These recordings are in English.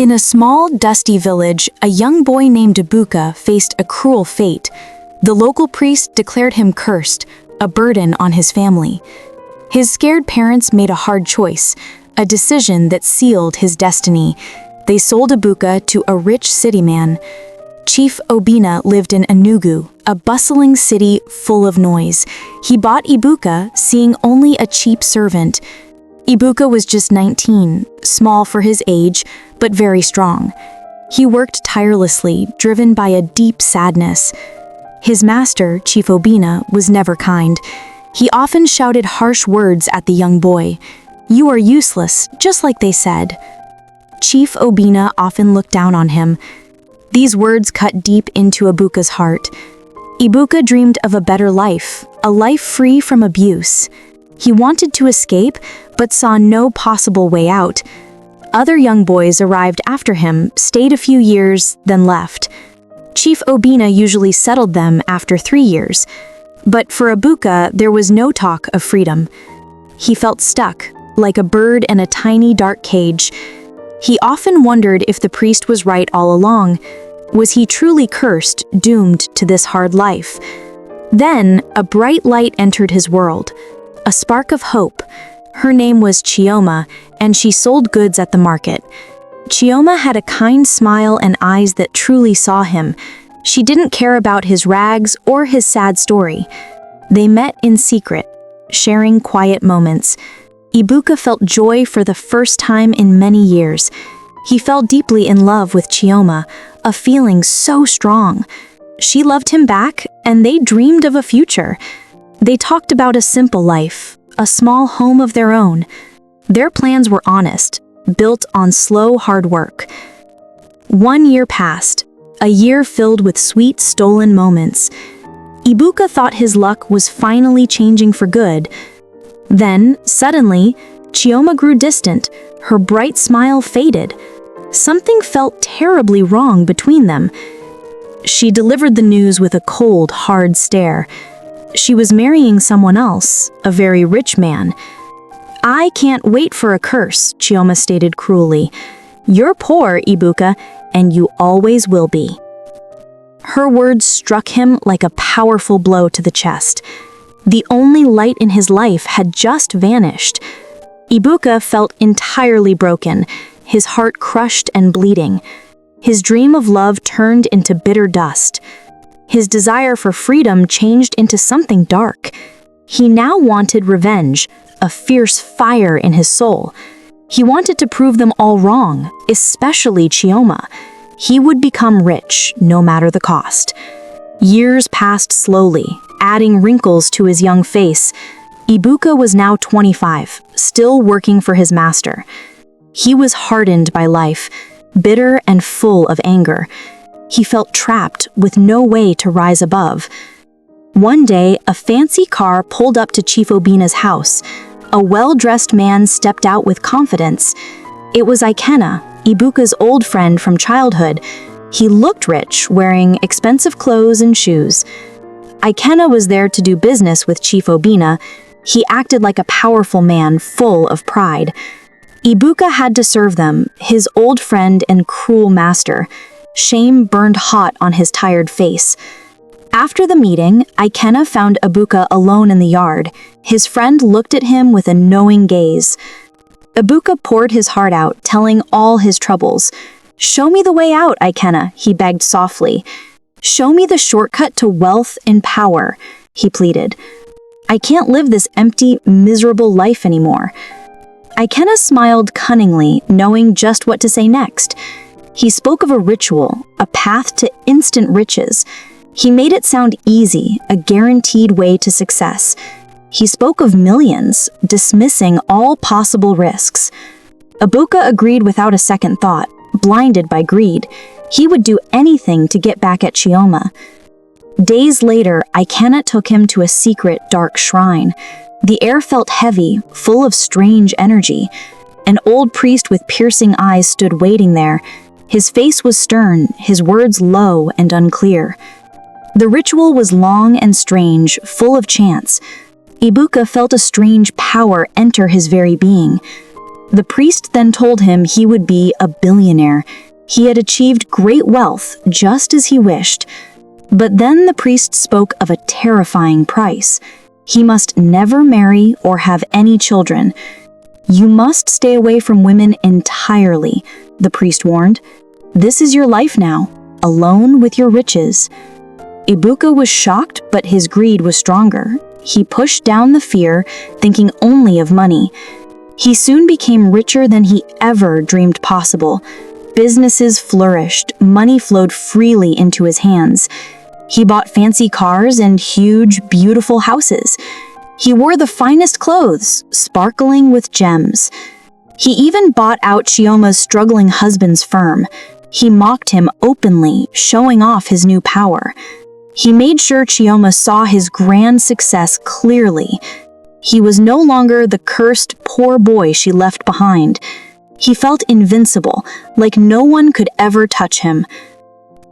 In a small, dusty village, a young boy named Ebuka faced a cruel fate. The local priest declared him cursed, a burden on his family. His scared parents made a hard choice, a decision that sealed his destiny. They sold Ebuka to a rich city man. Chief Obinna lived in Enugu, a bustling city full of noise. He bought Ebuka, seeing only a cheap servant. Ebuka was just 19, small for his age, but very strong. He worked tirelessly, driven by a deep sadness. His master, Chief Obinna, was never kind. He often shouted harsh words at the young boy. "You are useless," just like they said. Chief Obinna often looked down on him. These words cut deep into Ebuka's heart. Ebuka dreamed of a better life, a life free from abuse. He wanted to escape, but saw no possible way out. Other young boys arrived after him, stayed a few years, then left. Chief Obinna usually settled them after 3 years. But for Ebuka, there was no talk of freedom. He felt stuck, like a bird in a tiny dark cage. He often wondered if the priest was right all along. Was he truly cursed, doomed to this hard life? Then, a bright light entered his world. A spark of hope. Her name was Chioma, and she sold goods at the market. Chioma had a kind smile and eyes that truly saw him. She didn't care about his rags or his sad story. They met in secret, sharing quiet moments. Ebuka felt joy for the first time in many years. He fell deeply in love with Chioma, a feeling so strong. She loved him back, and they dreamed of a future. They talked about a simple life, a small home of their own. Their plans were honest, built on slow, hard work. 1 year passed, a year filled with sweet, stolen moments. Ebuka thought his luck was finally changing for good. Then, suddenly, Chioma grew distant. Her bright smile faded. Something felt terribly wrong between them. She delivered the news with a cold, hard stare. She was marrying someone else, a very rich man. "I can't wait for a curse," Chioma stated cruelly. "You're poor, Ebuka, and you always will be." Her words struck him like a powerful blow to the chest. The only light in his life had just vanished. Ebuka felt entirely broken, his heart crushed and bleeding. His dream of love turned into bitter dust. His desire for freedom changed into something dark. He now wanted revenge, a fierce fire in his soul. He wanted to prove them all wrong, especially Chioma. He would become rich, no matter the cost. Years passed slowly, adding wrinkles to his young face. Ebuka was now 25, still working for his master. He was hardened by life, bitter and full of anger. He felt trapped with no way to rise above. One day, a fancy car pulled up to Chief Obinna's house. A well-dressed man stepped out with confidence. It was Ikenna, Ebuka's old friend from childhood. He looked rich, wearing expensive clothes and shoes. Ikenna was there to do business with Chief Obinna. He acted like a powerful man, full of pride. Ebuka had to serve them, his old friend and cruel master. Shame burned hot on his tired face. After the meeting, Ikenna found Ebuka alone in the yard. His friend looked at him with a knowing gaze. Ebuka poured his heart out, telling all his troubles. "Show me the way out, Ikenna," he begged softly. "Show me the shortcut to wealth and power," he pleaded. "I can't live this empty, miserable life anymore." Ikenna smiled cunningly, knowing just what to say next. He spoke of a ritual, a path to instant riches. He made it sound easy, a guaranteed way to success. He spoke of millions, dismissing all possible risks. Ebuka agreed without a second thought, blinded by greed. He would do anything to get back at Chioma. Days later, Ikenna took him to a secret, dark shrine. The air felt heavy, full of strange energy. An old priest with piercing eyes stood waiting there. His face was stern, his words low and unclear. The ritual was long and strange, full of chants. Ebuka felt a strange power enter his very being. The priest then told him he would be a billionaire. He had achieved great wealth, just as he wished. But then the priest spoke of a terrifying price. He must never marry or have any children. You must stay away from women entirely, the priest warned. This is your life now, alone with your riches. Ebuka was shocked, but his greed was stronger. He pushed down the fear, thinking only of money. He soon became richer than he ever dreamed possible. Businesses flourished, money flowed freely into his hands. He bought fancy cars and huge, beautiful houses. He wore the finest clothes, sparkling with gems. He even bought out Chioma's struggling husband's firm. He mocked him openly, showing off his new power. He made sure Chioma saw his grand success clearly. He was no longer the cursed poor boy she left behind. He felt invincible, like no one could ever touch him.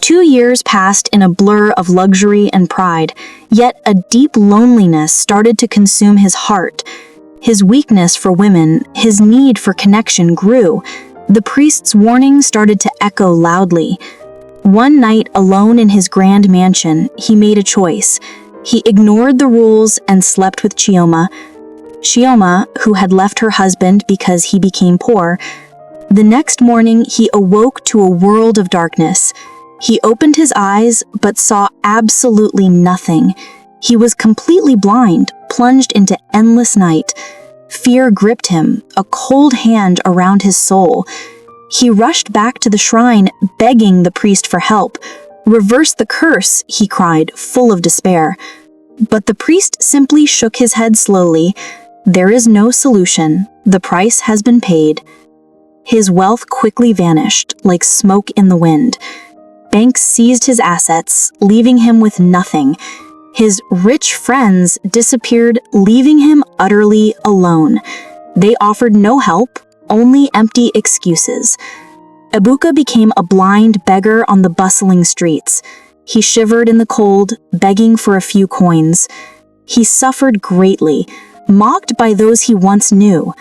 2 years passed in a blur of luxury and pride, yet a deep loneliness started to consume his heart. His weakness for women, his need for connection grew. The priest's warning started to echo loudly. One night, alone in his grand mansion, he made a choice. He ignored the rules and slept with Chioma. Chioma, who had left her husband because he became poor. The next morning, he awoke to a world of darkness. He opened his eyes, but saw absolutely nothing. He was completely blind, plunged into endless night. Fear gripped him, a cold hand around his soul. He rushed back to the shrine, begging the priest for help. "Reverse the curse," he cried, full of despair. But the priest simply shook his head slowly. "There is no solution. The price has been paid." His wealth quickly vanished, like smoke in the wind. Banks seized his assets, leaving him with nothing. His rich friends disappeared, leaving him utterly alone. They offered no help, only empty excuses. Ebuka became a blind beggar on the bustling streets. He shivered in the cold, begging for a few coins. He suffered greatly, mocked by those he once knew.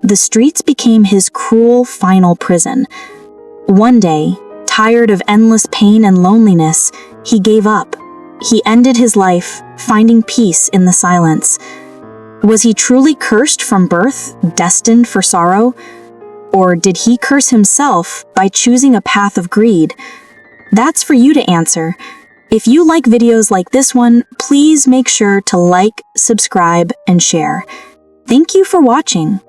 The streets became his cruel final prison. One day, tired of endless pain and loneliness, he gave up. He ended his life, finding peace in the silence. Was he truly cursed from birth, destined for sorrow? Or did he curse himself by choosing a path of greed? That's for you to answer. If you like videos like this one, please make sure to like, subscribe, and share. Thank you for watching.